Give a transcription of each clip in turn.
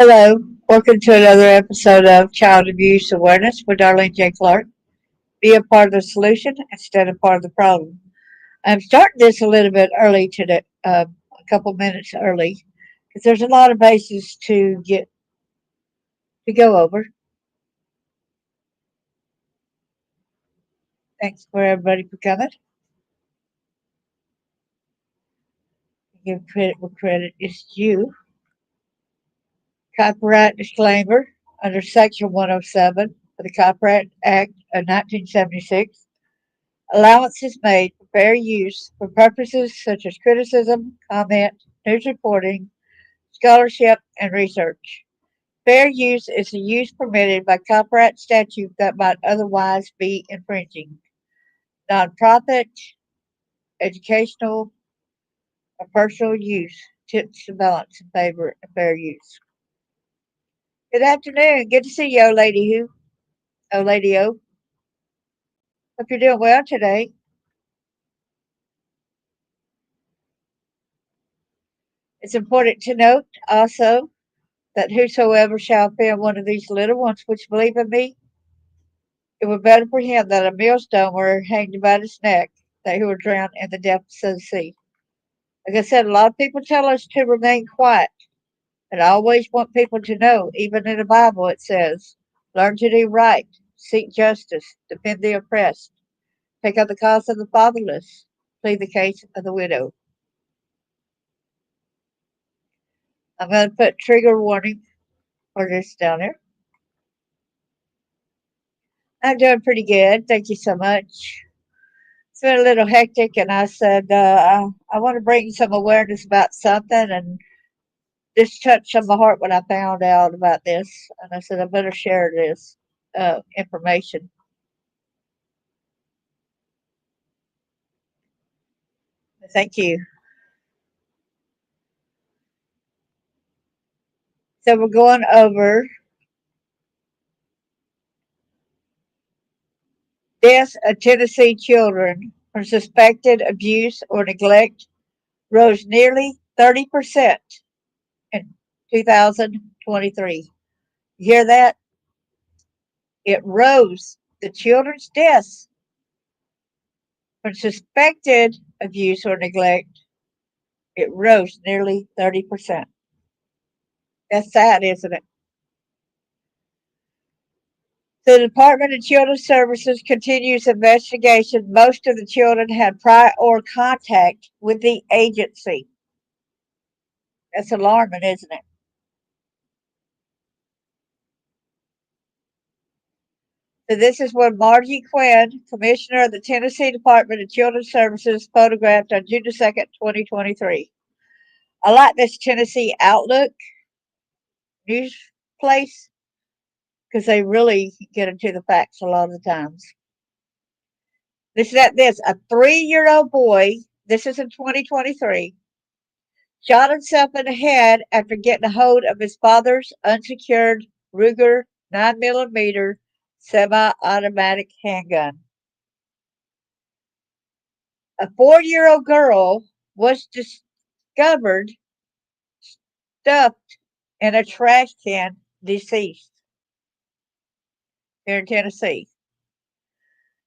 Hello, welcome to another episode of Child Abuse Awareness with Darlene J. Clark. Be a part of the solution instead of part of the problem. I'm starting this a little bit early today, a couple minutes early, because there's a lot of bases to go over. Thanks for everybody for coming. Give credit where credit is due. Copyright disclaimer under Section 107 of the Copyright Act of 1976. Allowance is made for fair use for purposes such as criticism, comment, news reporting, scholarship, and research. Fair use is the use permitted by copyright statute that might otherwise be infringing. Nonprofit, educational, or personal use tips the balance in favor of fair use. Good afternoon. Good to see you, old lady who. Oh, lady O. Hope you're doing well today. It's important to note also that whosoever shall offend one of these little ones which believe in me, it were better for him that a millstone were hanged about his neck, that he were drowned in the depths of the sea. Like I said, a lot of people tell us to remain quiet, and I always want people to know, even in the Bible it says, learn to do right, seek justice, defend the oppressed, take up the cause of the fatherless, plead the case of the widow. I'm going to put trigger warning for this down there. I'm doing pretty good. Thank you so much. It's been a little hectic, and I said I want to bring some awareness about something, and this touched on my heart when I found out about this, and I said I better share this information. Thank you. So we're going over deaths of Tennessee children from suspected abuse or neglect rose nearly 30% in 2023. You hear that? It rose. The children's deaths from suspected abuse or neglect, it rose nearly 30%. That's sad, isn't it? The Department of Children's Services continues investigation. Most of the children had prior contact with the agency. That's alarming, isn't it? So this is what Margie Quinn, Commissioner of the Tennessee Department of Children's Services, photographed on June 2nd, 2023. I like this Tennessee Outlook news place because they really get into the facts a lot of the times. Listen at this. A 3-year-old boy, this is in 2023, shot himself in the head after getting a hold of his father's unsecured Ruger 9mm semi-automatic handgun. A 4-year-old girl was discovered stuffed in a trash can, deceased, here in Tennessee.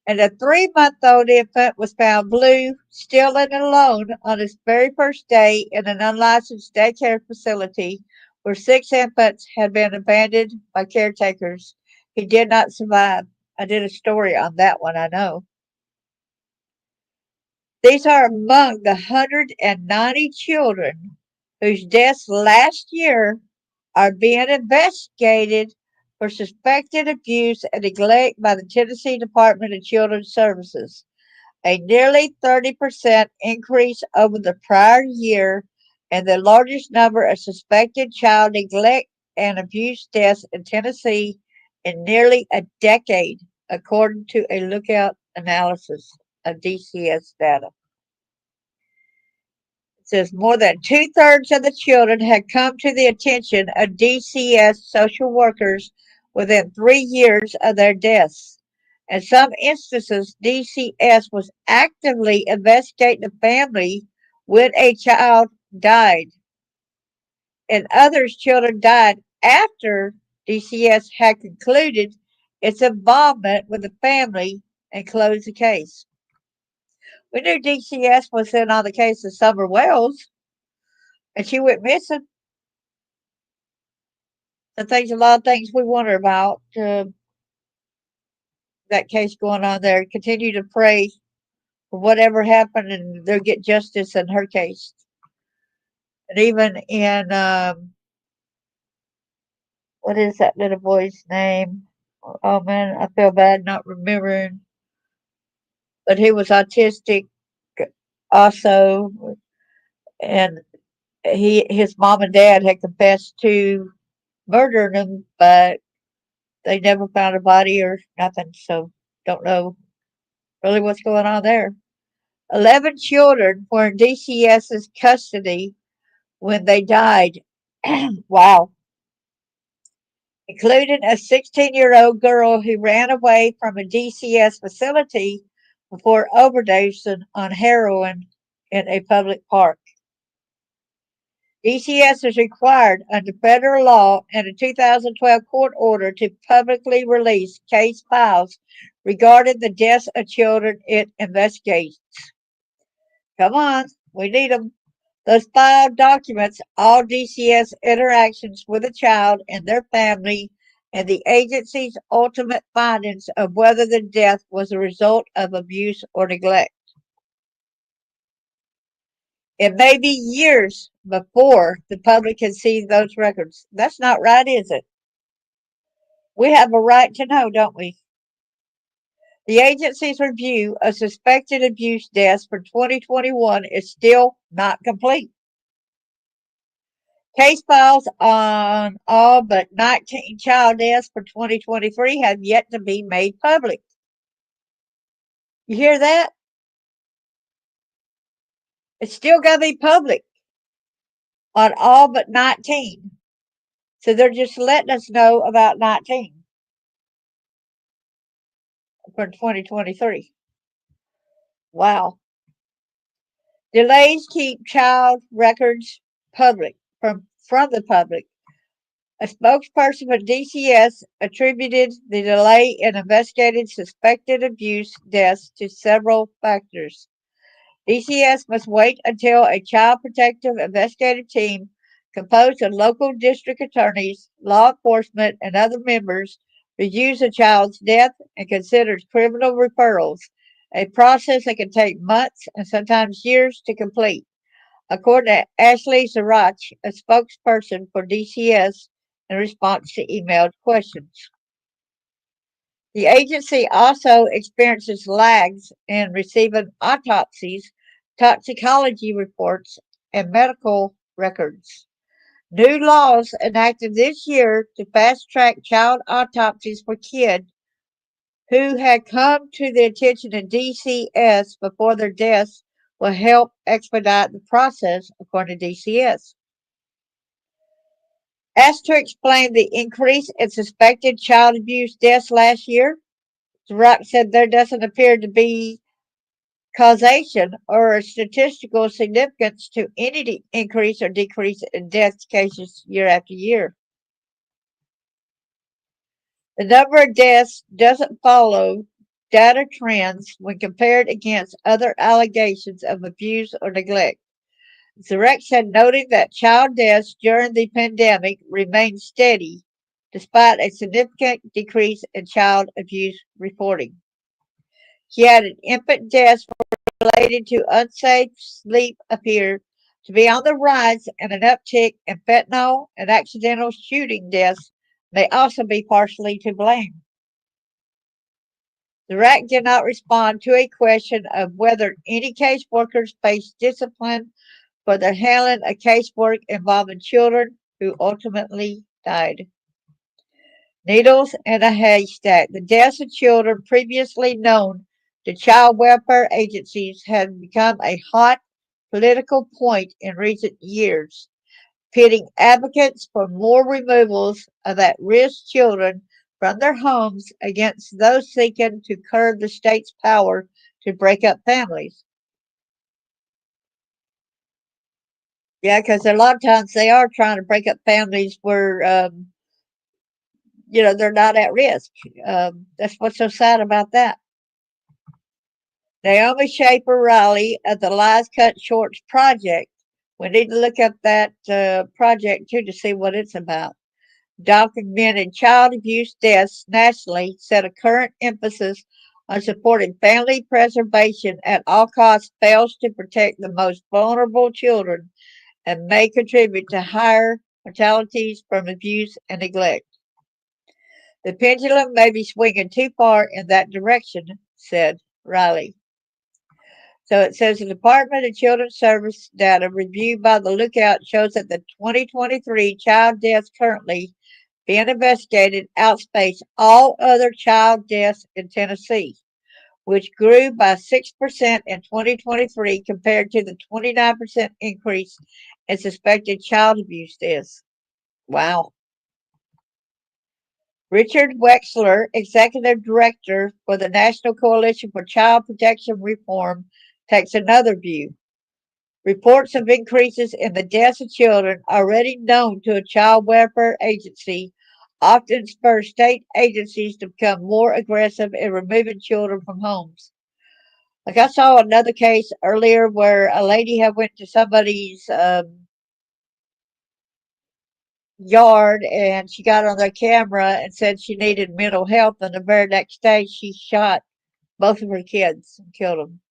And a 3-month-old infant was found blue, still and alone on his very first day in an unlicensed daycare facility where 6 infants had been abandoned by caretakers. He did not survive. I did a story on that one, I know. These are among the 190 children whose deaths last year are being investigated for suspected abuse and neglect by the Tennessee Department of Children's Services, a nearly 30% increase over the prior year and the largest number of suspected child neglect and abuse deaths in Tennessee in nearly a decade, according to a Lookout analysis of DCS data. It says more than 2/3 of the children had come to the attention of DCS social workers within 3 years of their deaths. In some instances, DCS was actively investigating the family when a child died. In others, children died after DCS had concluded its involvement with the family and closed the case. We knew DCS was in on the case of Summer Wells, and she went missing. A lot of things we wonder about that case going on there. Continue to pray for whatever happened and they'll get justice in her case. And even in, what is that little boy's name? Oh man, I feel bad not remembering. But he was autistic also, and his mom and dad had confessed to murdering him, but they never found a body or nothing. So don't know really what's going on there. 11 children were in DCS's custody when they died. Wow. Including a 16-year-old girl who ran away from a DCS facility before overdosing on heroin in a public park. DCS is required under federal law and a 2012 court order to publicly release case files regarding the deaths of children it investigates. Come on, we need them. Those file documents all DCS interactions with a child and their family and the agency's ultimate findings of whether the death was a result of abuse or neglect. It may be years before the public can see those records. That's not right, is it? We have a right to know, don't we? The agency's review of suspected abuse deaths for 2021 is still not complete. Case files on all but 19 child deaths for 2023 have yet to be made public. You hear that? It's still got to be public on all but 19. So they're just letting us know about 19 for 2023. Wow. Delays keep child records public from the public. A spokesperson for DCS attributed the delay in investigating suspected abuse deaths to several factors. DCS must wait until a child protective investigative team composed of local district attorneys, law enforcement, and other members reviews a child's death and considers criminal referrals, a process that can take months and sometimes years to complete, according to Ashley Zarach, a spokesperson for DCS, in response to emailed questions. The agency also experiences lags in receiving autopsies, toxicology reports, and medical records. New laws enacted this year to fast track child autopsies for kids who had come to the attention of DCS before their deaths will help expedite the process, according to DCS. Asked to explain the increase in suspected child abuse deaths last year, Rock said there doesn't appear to be causation or statistical significance to any increase or decrease in death cases year after year. The number of deaths doesn't follow data trends when compared against other allegations of abuse or neglect. Zarek said, noting that child deaths during the pandemic remained steady despite a significant decrease in child abuse reporting. He added, infant deaths related to unsafe sleep appear to be on the rise, and an uptick in fentanyl and accidental shooting deaths may also be partially to blame. The RAC did not respond to a question of whether any caseworkers face discipline for their handling of casework involving children who ultimately died. Needles in a haystack. The deaths of children previously known to child welfare agencies have become a hot political point in recent years, pitting advocates for more removals of at-risk children from their homes against those seeking to curb the state's power to break up families. Yeah, because a lot of times they are trying to break up families where they're not at risk. That's what's so sad about that. Naomi Schaefer Riley of the Lies Cut Shorts Project. We need to look up that project too to see what it's about. Documented child abuse deaths nationally set a current emphasis on supporting family preservation at all costs fails to protect the most vulnerable children and may contribute to higher mortalities from abuse and neglect. The pendulum may be swinging too far in that direction, said Riley. So it says the Department of Children's Service data reviewed by the Lookout shows that the 2023 child deaths currently being investigated outspace all other child deaths in Tennessee, which grew by 6% in 2023 compared to the 29% increase in suspected child abuse deaths. Wow. Richard Wexler, Executive Director for the National Coalition for Child Protection Reform, takes another view. Reports of increases in the deaths of children already known to a child welfare agency often spur state agencies to become more aggressive in removing children from homes. Like I saw another case earlier where a lady had went to somebody's yard and she got on their camera and said she needed mental health, and the very next day she shot both of her kids and killed them.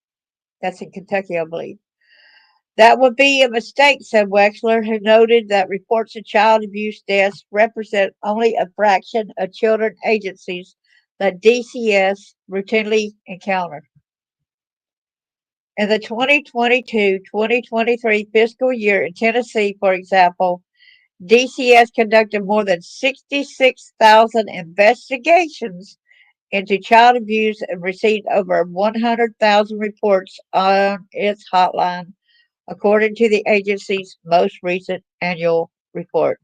That's in Kentucky, I believe. That would be a mistake, said Wexler, who noted that reports of child abuse deaths represent only a fraction of children agencies that DCS routinely encounter. In the 2022-2023 fiscal year in Tennessee, for example, DCS conducted more than 66,000 investigations into child abuse and received over 100,000 reports on its hotline, according to the agency's most recent annual report.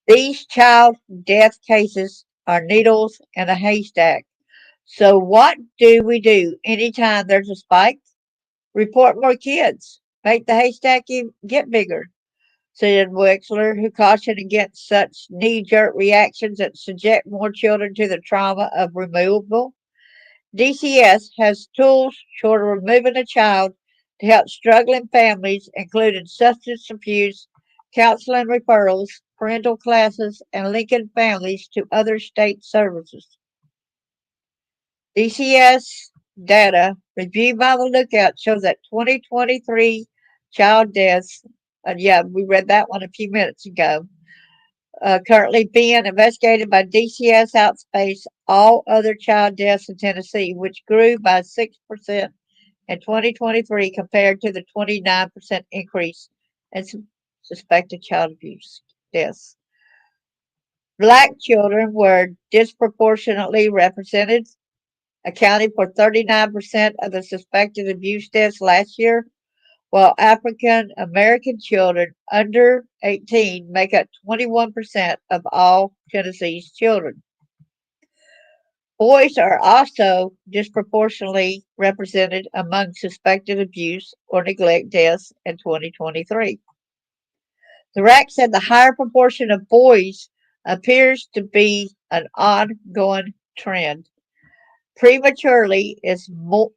These child death cases are needles in a haystack. So what do we do anytime there's a spike? Report more kids. Make the haystack get bigger, said Wexler, who cautioned against such knee-jerk reactions that subject more children to the trauma of removal. DCS has tools short of removing a child to help struggling families, including substance abuse, counseling referrals, parental classes, and linking families to other state services. DCS data reviewed by the Lookout shows that 2023 child deaths, yeah, we read that one a few minutes ago, currently being investigated by DCS outspace all other child deaths in Tennessee, which grew by 6% in 2023 compared to the 29% increase in suspected child abuse deaths. Black children were disproportionately represented, accounting for 39% of the suspected abuse deaths last year, while African American children under 18 make up 21% of all Tennessee's children. Boys are also disproportionately represented among suspected abuse or neglect deaths in 2023. The RAC said the higher proportion of boys appears to be an ongoing trend. Prematurity is more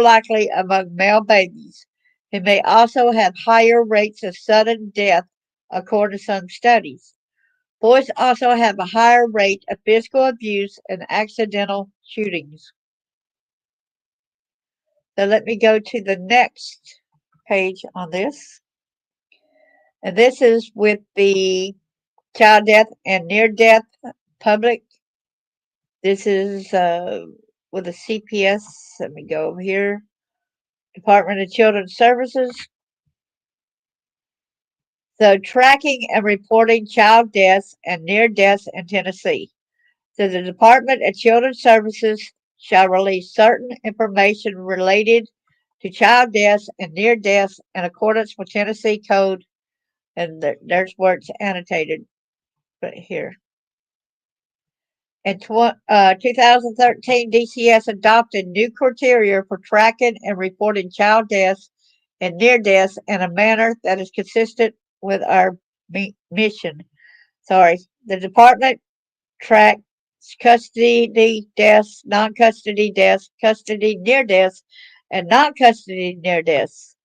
likely among male babies, who may also have higher rates of sudden death, according to some studies. Boys also have a higher rate of physical abuse and accidental shootings. So let me go to the next page on this. And this is with the child death and near death public. This is with the CPS. Let me go over here. Department of Children's Services. So tracking and reporting child deaths and near deaths in Tennessee. So the Department of Children's Services shall release certain information related to child deaths and near deaths in accordance with Tennessee Code, and there's where it's annotated right here. In 2013, DCS adopted new criteria for tracking and reporting child deaths and near deaths in a manner that is consistent with our mission. sorry, the department tracks custody deaths, non-custody deaths, custody near deaths, and non-custody near deaths.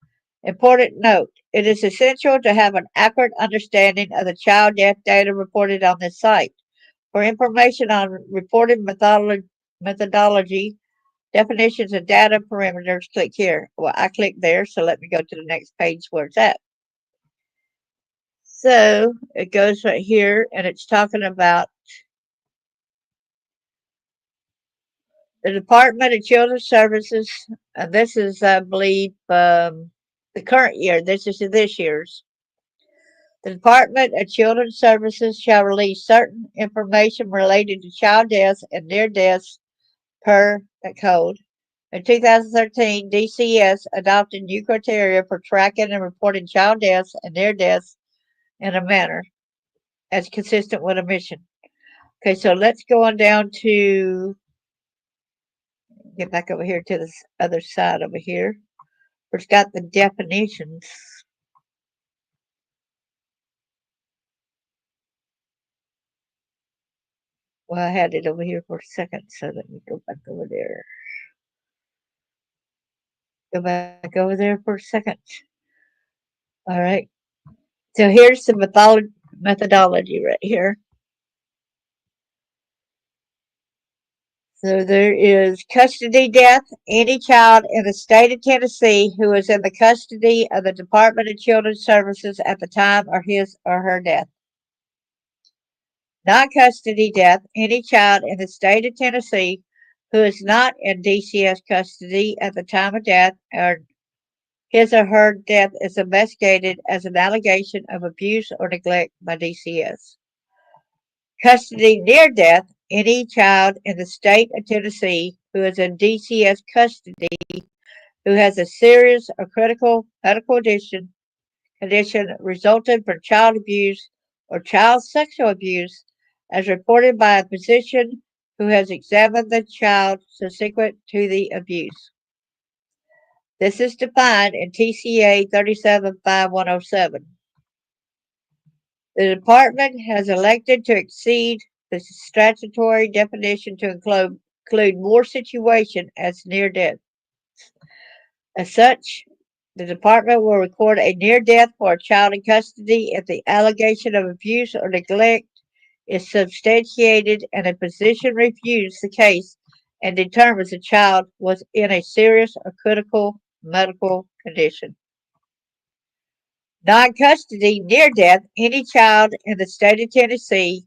Important note, it is essential to have an accurate understanding of the child death data reported on this site. For information on reported methodology, definitions of data parameters, click here. Well, I clicked there, so let me go to the next page where it's at. So it goes right here, and it's talking about the Department of Children's Services. And this is, I believe, the current year. This is this year's. The Department of Children's Services shall release certain information related to child deaths and near deaths per the code. In 2013, DCS adopted new criteria for tracking and reporting child deaths and near deaths in a manner as consistent with a mission. Okay, so let's go on down to get back over here to this other side over here, where it's got the definitions. Well, I had it over here for a second, so let me go back over there. Go back over there for a second. All right. So here's the methodology right here. So there is custody death. Any child in the state of Tennessee who is in the custody of the Department of Children's Services at the time of his or her death. Non-custody death. Any child in the state of Tennessee who is not in DCS custody at the time of death or his or her death is investigated as an allegation of abuse or neglect by DCS. Custody near death. Any child in the state of Tennessee who is in DCS custody who has a serious or critical medical condition resulting from child abuse or child sexual abuse as reported by a physician who has examined the child subsequent to the abuse. This is defined in TCA 375-107. The department has elected to exceed the statutory definition to include more situations as near death. As such, the department will record a near death for a child in custody if the allegation of abuse or neglect is substantiated and a physician reviews the case and determines the child was in a serious or critical medical condition. Non-custody near death. Any child in the state of Tennessee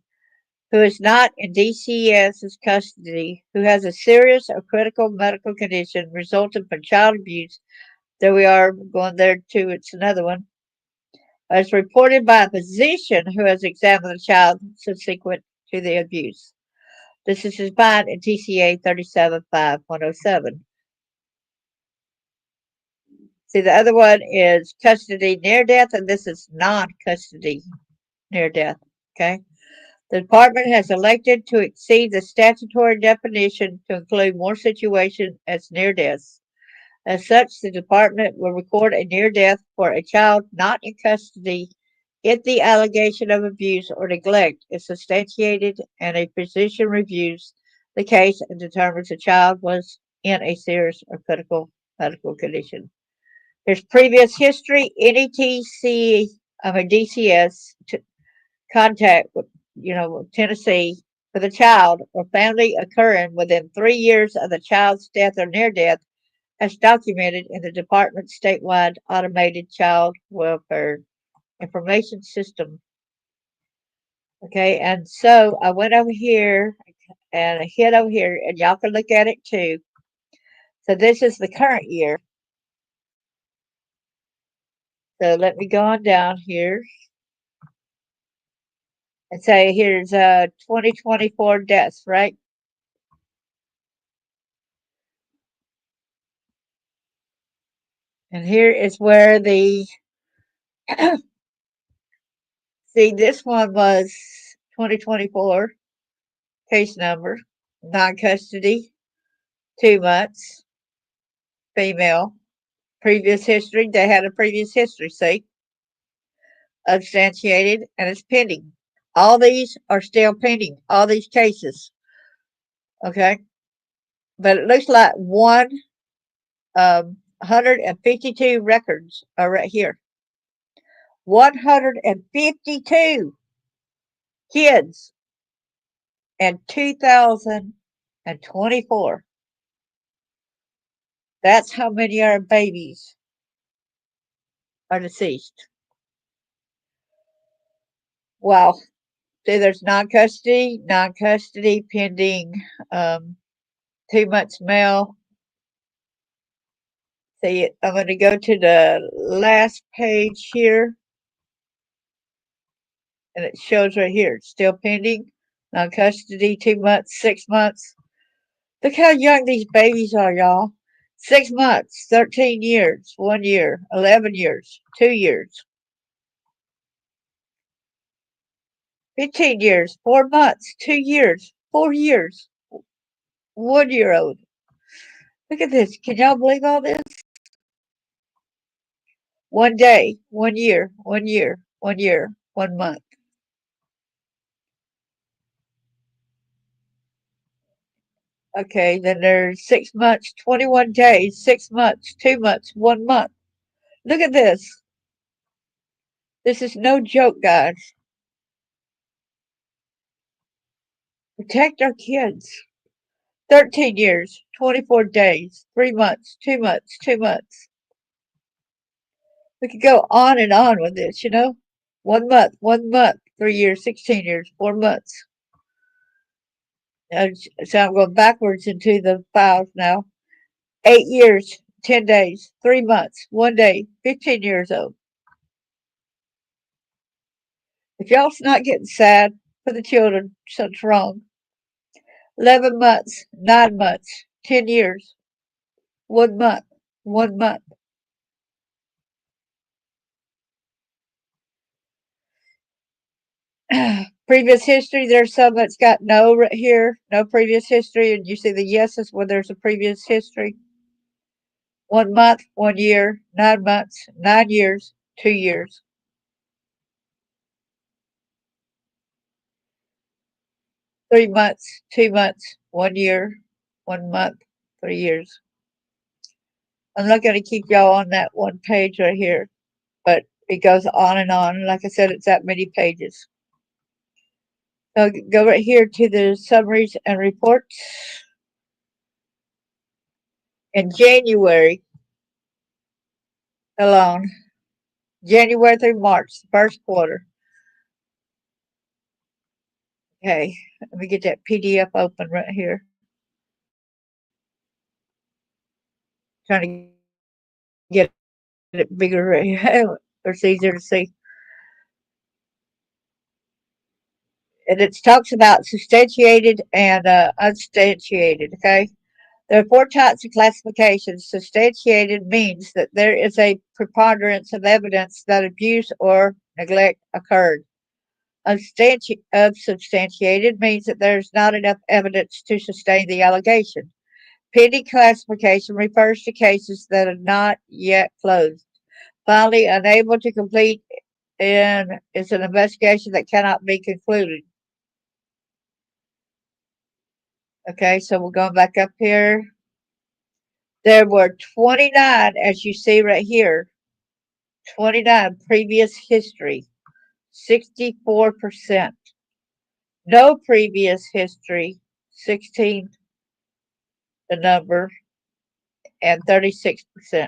who is not in DCS's custody who has a serious or critical medical condition resulting from child abuse. There we are going there too. It's another one. As reported by a physician who has examined the child subsequent to the abuse. This is defined in TCA 375-107. See, the other one is custody near death, and this is non-custody near death. Okay. The department has elected to exceed the statutory definition to include more situations as near deaths. As such, the department will record a near death for a child not in custody if the allegation of abuse or neglect is substantiated and a physician reviews the case and determines the child was in a serious or critical medical condition. There's previous history. Any TC of a DCS contact with Tennessee for the child or family occurring within 3 years of the child's death or near death as documented in the department's statewide automated child welfare information system. Okay, and so I went over here and I hit over here, and y'all can look at it too. So this is the current year. So let me go on down here and say here's 2024 deaths, right? And here is where the see, this one was 2024 case number, non-custody, 2 months, female. Previous history, they had a previous history, see, substantiated, and it's pending. All these are still pending, all these cases. Okay. But it looks like 152 records are right here. 152 kids in 2024. That's how many of our babies are deceased. Wow. See, there's non-custody, pending, 2 months mail. See, I'm going to go to the last page here, and it shows right here, it's still pending, non-custody, 2 months, 6 months. Look how young these babies are, y'all. 6 months, 13 years, 1 year, 11 years, 2 years, 15 years, 4 months, 2 years, 4 years, 1 year old. Look at this. Can y'all believe all this? 1 day, 1 year, 1 year, 1 year, 1 month. Okay, then there's 6 months, 21 days, 6 months, 2 months, 1 month. Look at this. This is no joke, guys. Protect our kids. 13 years, 24 days, 3 months, 2 months, 2 months. We could go on and on with this, 1 month, 3 years, 16 years, 4 months. So I'm going backwards into the files now. 8 years, 10 days, 3 months, 1 day, 15 years old. If y'all's not getting sad for the children, something's wrong. 11 months, 9 months, 10 years, 1 month, 1 month. Previous history, there's some that's got no right here, no previous history, and you see the yeses where there's a previous history. 1 month, 1 year, 9 months, 9 years, 2 years. 3 months, 2 months, 1 year, 1 month, 3 years. I'm not going to keep y'all on that one page right here, but it goes on and on. Like I said, it's that many pages. So go right here to the summaries and reports. In January alone, January through March, the first quarter. Okay, let me get that PDF open right here. Trying to get it bigger right here. It's easier to see. And it talks about substantiated and unsubstantiated, okay? There are 4 types of classifications. Substantiated means that there is a preponderance of evidence that abuse or neglect occurred. Unsubstantiated means that there's not enough evidence to sustain the allegation. Pending classification refers to cases that are not yet closed. Finally, unable to complete is an investigation that cannot be concluded. Okay, so we're going back up here. There were 29, as you see right here, 29 previous history, 64%. No previous history, 16 the number, and 36%.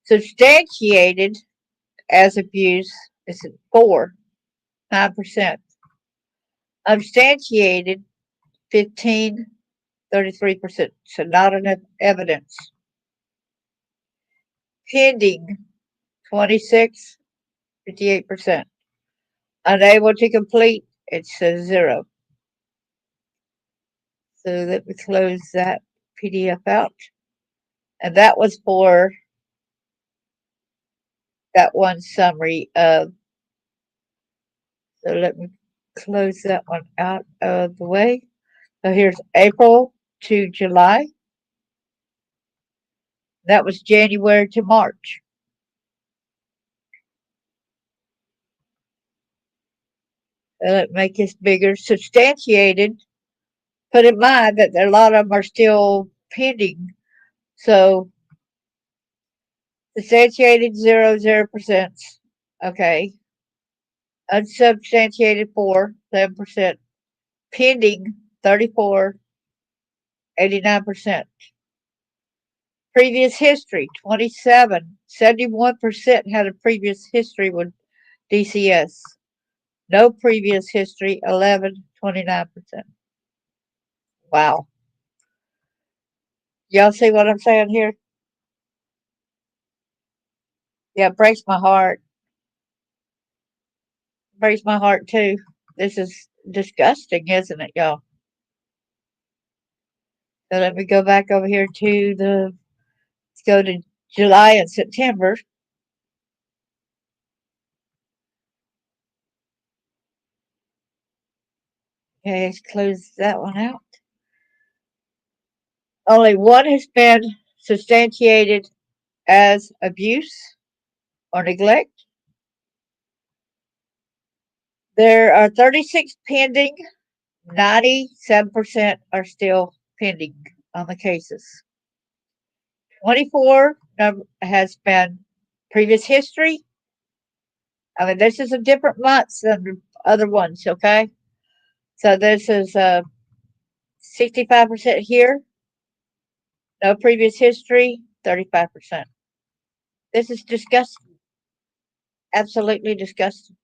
Substantiated as abuse is 9%. Unsubstantiated, 15, 33%. So not enough evidence. Pending, 26, 58%. Unable to complete, it says 0. So let me close that PDF out. And that was for that one summary of, so let me close that one out of the way. So here's April to July. That was January to March. Let make this bigger. Substantiated. Put in mind that a lot of them are still pending. So substantiated 0%. Okay. Unsubstantiated 7%. Pending 34.89%. Previous history 27. 71% had a previous history with DCS. No previous history 11.29%. Wow. Y'all see what I'm saying here? Yeah, it breaks my heart. Breaks my heart too. This is disgusting, isn't it, y'all? So let me go back over here to let's go to July and September. Okay, let's close that one out. Only one has been substantiated as abuse or neglect. There are 36 pending. 97% are still pending on the cases. 24 has been previous history. I mean, this is a different months than the other ones, okay? So this is 65% here. No previous history, 35%. This is disgusting. Absolutely disgusting.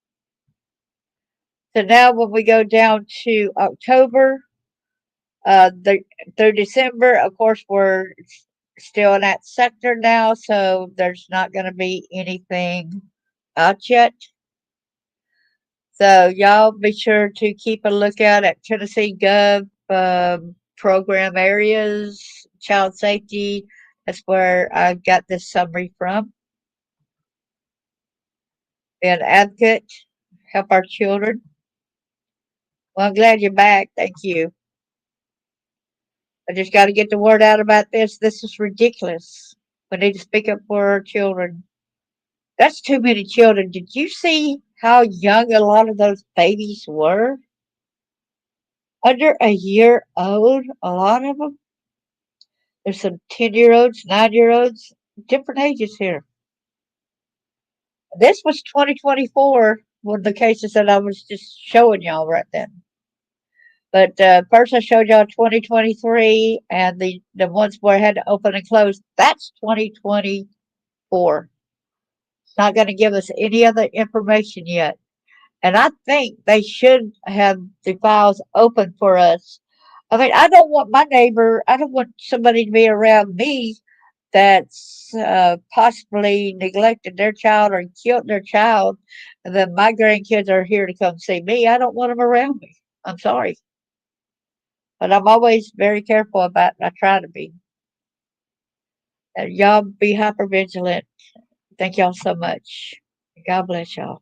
So now when we go down to October, through December, of course, we're still in that sector now, so there's not going to be anything out yet. So y'all be sure to keep a lookout at Tennessee Gov program areas, child safety. That's where I got this summary from. Be an advocate, help our children. Well, I'm glad you're back. Thank you. I just got to get the word out about this. This is ridiculous. We need to speak up for our children. That's too many children. Did you see how young a lot of those babies were? Under a year old, a lot of them. There's some 10-year-olds, 9-year-olds, different ages here. This was 2024, one of the cases that I was just showing y'all right then. But first I showed y'all 2023, and the ones where I had to open and close, that's 2024. It's not going to give us any other information yet. And I think they should have the files open for us. I mean, I don't want my neighbor, I don't want somebody to be around me that's possibly neglected their child or killed their child, and then my grandkids are here to come see me. I don't want them around me. I'm sorry. But I'm always very careful about it. I try to be. Y'all be hyper vigilant. Thank y'all so much. God bless y'all.